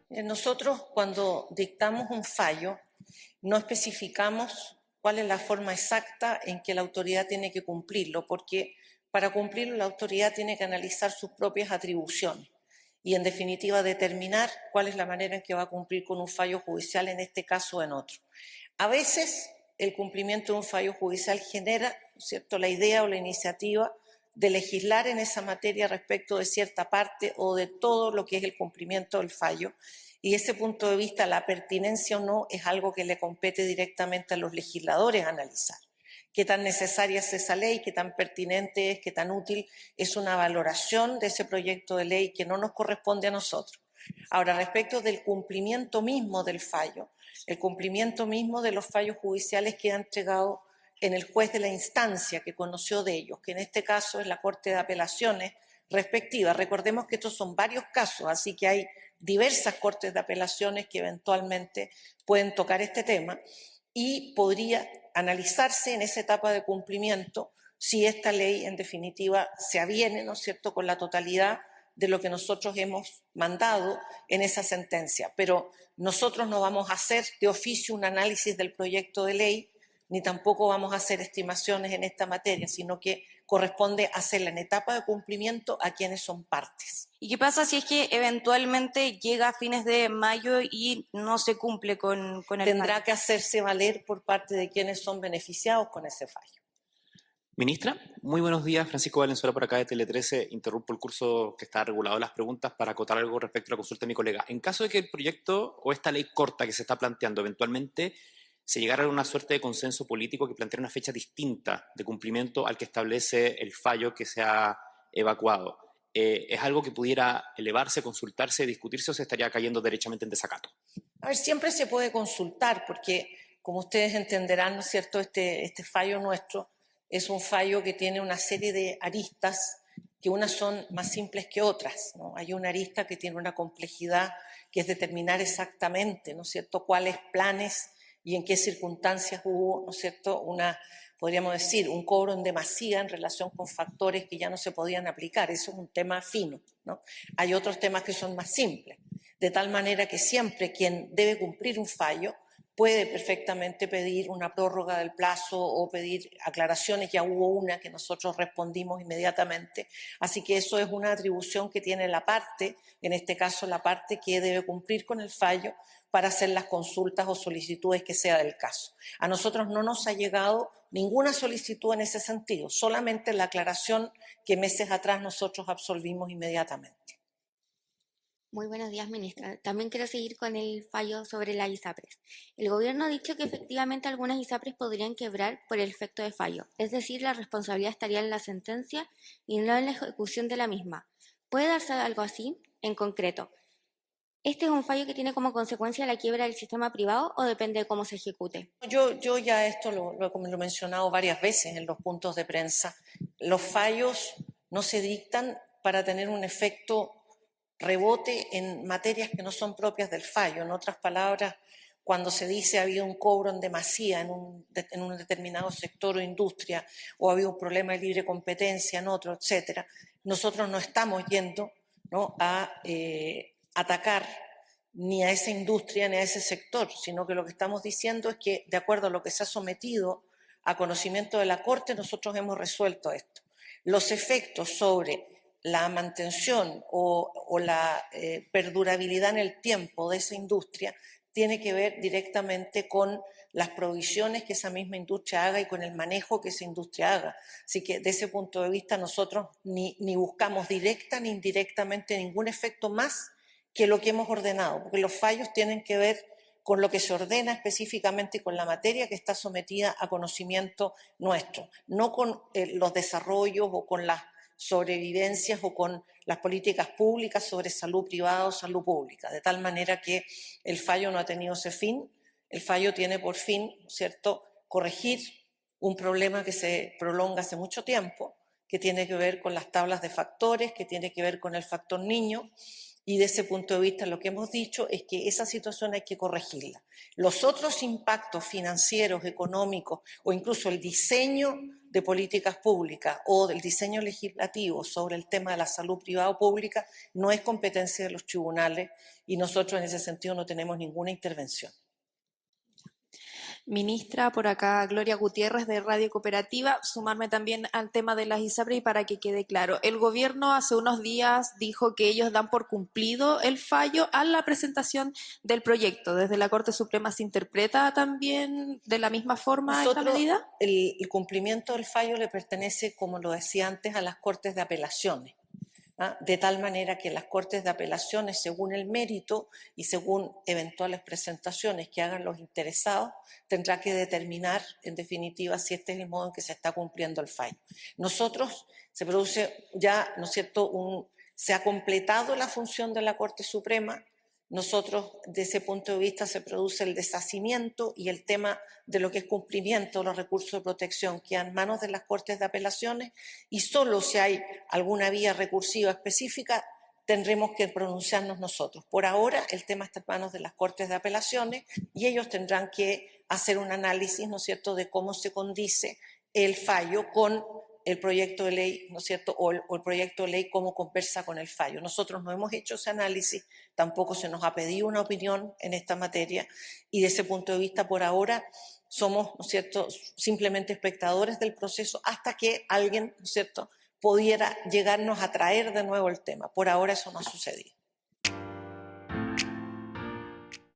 Nosotros cuando dictamos un fallo no especificamos cuál es la forma exacta en que la autoridad tiene que cumplirlo, porque para cumplirlo la autoridad tiene que analizar sus propias atribuciones y en definitiva determinar cuál es la manera en que va a cumplir con un fallo judicial en este caso o en otro. A veces el cumplimiento de un fallo judicial genera, ¿cierto?, la idea o la iniciativa de legislar en esa materia respecto de cierta parte o de todo lo que es el cumplimiento del fallo. Y ese punto de vista, la pertinencia o no, es algo que le compete directamente a los legisladores analizar. Qué tan necesaria es esa ley, qué tan pertinente es, qué tan útil es una valoración de ese proyecto de ley que no nos corresponde a nosotros. Ahora, respecto del cumplimiento mismo del fallo, el cumplimiento mismo de los fallos judiciales queda entregado en el juez de la instancia que conoció de ellos, que en este caso es la Corte de Apelaciones respectiva. Recordemos que estos son varios casos, así que hay diversas cortes de apelaciones que eventualmente pueden tocar este tema y podría analizarse en esa etapa de cumplimiento si esta ley en definitiva se aviene, ¿no es cierto?, con la totalidad de lo que nosotros hemos mandado en esa sentencia. Pero nosotros no vamos a hacer de oficio un análisis del proyecto de ley, ni tampoco vamos a hacer estimaciones en esta materia, sino que corresponde hacerla en etapa de cumplimiento a quienes son partes. ¿Y qué pasa si es que eventualmente llega a fines de mayo y no se cumple con el Tendrá fallo? que hacerse valer por parte de quienes son beneficiados con ese fallo. Ministra, muy buenos días. Francisco Valenzuela por acá de Tele13. Interrumpo el curso que está regulado de las preguntas para acotar algo respecto a la consulta de mi colega. En caso de que el proyecto o esta ley corta que se está planteando eventualmente se llegara a una suerte de consenso político que plantea una fecha distinta de cumplimiento al que establece el fallo que se ha evacuado, ¿es algo que pudiera elevarse, consultarse, discutirse o se estaría cayendo derechamente en desacato? A ver, siempre se puede consultar porque, como ustedes entenderán, ¿no es cierto?, este fallo nuestro es un fallo que tiene una serie de aristas que unas son más simples que otras, ¿no? Hay una arista que tiene una complejidad que es determinar exactamente, ¿no es cierto?, cuáles planes y en qué circunstancias hubo, ¿no es cierto?, podríamos decir, un cobro en demasía en relación con factores que ya no se podían aplicar. Eso es un tema fino, ¿no? Hay otros temas que son más simples, de tal manera que siempre quien debe cumplir un fallo puede perfectamente pedir una prórroga del plazo o pedir aclaraciones. Ya hubo una que nosotros respondimos inmediatamente, así que eso es una atribución que tiene la parte, en este caso la parte que debe cumplir con el fallo para hacer las consultas o solicitudes que sea del caso. A nosotros no nos ha llegado ninguna solicitud en ese sentido, solamente la aclaración que meses atrás nosotros absolvimos inmediatamente. Muy buenos días, ministra. También quiero seguir con el fallo sobre las ISAPRES. El gobierno ha dicho que efectivamente algunas ISAPRES podrían quebrar por el efecto de fallo, es decir, la responsabilidad estaría en la sentencia y no en la ejecución de la misma. ¿Puede darse algo así? En concreto, ¿este es un fallo que tiene como consecuencia la quiebra del sistema privado o depende de cómo se ejecute? Yo ya esto lo he mencionado varias veces en los puntos de prensa. Los fallos no se dictan para tener un efecto rebote en materias que no son propias del fallo. En otras palabras, cuando se dice ha habido un cobro en demasía en un determinado sector o industria, o ha habido un problema de libre competencia en otro, etcétera, nosotros no estamos yendo, ¿no?, a atacar ni a esa industria ni a ese sector, sino que lo que estamos diciendo es que, de acuerdo a lo que se ha sometido a conocimiento de la Corte, nosotros hemos resuelto esto. Los efectos sobre la mantención o la perdurabilidad en el tiempo de esa industria tiene que ver directamente con las provisiones que esa misma industria haga y con el manejo que esa industria haga. Así que, de ese punto de vista, nosotros ni buscamos directa ni indirectamente ningún efecto más que lo que hemos ordenado, porque los fallos tienen que ver con lo que se ordena específicamente y con la materia que está sometida a conocimiento nuestro, no con los desarrollos o con las sobrevivencias o con las políticas públicas sobre salud privada o salud pública, de tal manera que el fallo no ha tenido ese fin. El fallo tiene por fin, ¿cierto?, corregir un problema que se prolonga hace mucho tiempo, que tiene que ver con las tablas de factores, que tiene que ver con el factor niño, y de ese punto de vista lo que hemos dicho es que esa situación hay que corregirla. Los otros impactos financieros, económicos o incluso el diseño de políticas públicas o del diseño legislativo sobre el tema de la salud privada o pública no es competencia de los tribunales y nosotros en ese sentido no tenemos ninguna intervención. Ministra, por acá Gloria Gutiérrez de Radio Cooperativa, sumarme también al tema de las ISAPRES y para que quede claro. El gobierno hace unos días dijo que ellos dan por cumplido el fallo a la presentación del proyecto. ¿Desde la Corte Suprema se interpreta también de la misma forma esta medida? El cumplimiento del fallo le pertenece, como lo decía antes, a las Cortes de Apelaciones. De tal manera que las Cortes de Apelaciones, según el mérito y según eventuales presentaciones que hagan los interesados, tendrá que determinar, en definitiva, si este es el modo en que se está cumpliendo el fallo. Nosotros, se produce ya, ¿no es cierto?, se ha completado la función de la Corte Suprema. Nosotros, desde ese punto de vista, se produce el deshacimiento y el tema de lo que es cumplimiento de los recursos de protección queda en manos de las Cortes de Apelaciones y solo si hay alguna vía recursiva específica tendremos que pronunciarnos nosotros. Por ahora, el tema está en manos de las Cortes de Apelaciones y ellos tendrán que hacer un análisis, ¿no es cierto?, de cómo se condice el fallo con el proyecto de ley, ¿no es cierto?, o el proyecto de ley cómo conversa con el fallo. Nosotros no hemos hecho ese análisis, tampoco se nos ha pedido una opinión en esta materia y desde ese punto de vista por ahora somos, ¿no es cierto?, simplemente espectadores del proceso hasta que alguien, ¿no es cierto?, pudiera llegarnos a traer de nuevo el tema. Por ahora eso no ha sucedido.